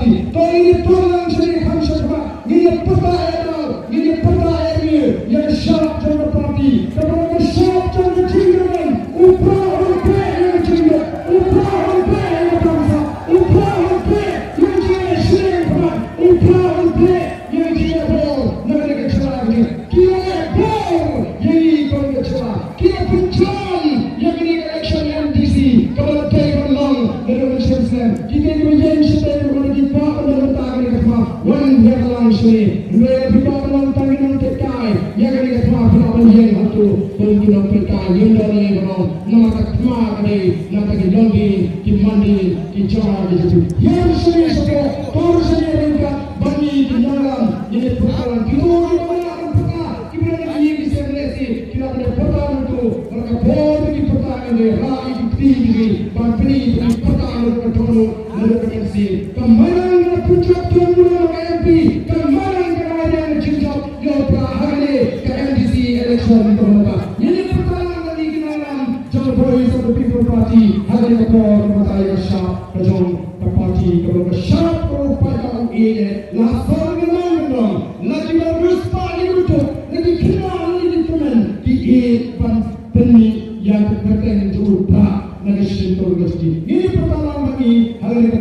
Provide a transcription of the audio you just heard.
Party. To ini tolong sini hamsa sebab ini pertanyaan yang syarat Jangan Party. Kalau syarat Jangan Tinggalan, upah yang tinggal, upah yang bangsa, upah yang dia sering upah yang dia bol, negara kecelakaan ini. Kita bol yang ikut kecelakaan. Kita pencang yang ini election MDC. Kalau Taiwan long, negara Islam. Kita menjadi sebagai orang kita dalam tangan kita. One year long sini, mereka kita dalam tangan kita. Yang ini kita pelawan yang itu penjualan kita yang dari orang nama kita kali nama kita lagi kita mandi kita cari itu. Yang sini sesuatu, kalau sini mereka bagi di dalam ini perkara kita orang kita lagi bisa berisi kita ada perkara itu mereka boleh di perkara ini lagi tinggi bagi perkara mereka dulu mereka berisi kemarin puncak tunggu MP kemarin kerajaan cincang yang berhari ke MDC election mereka ini perkara lagi kita dalam Jangan Voice of the People Party hari ini mata yang syak kejong parti kalau syak pada ini langsung menang lagi berus pagi itu lagi kenal ini teman di peni yang berkaitan dengan lagi sentuh ini pertama lagi hari ini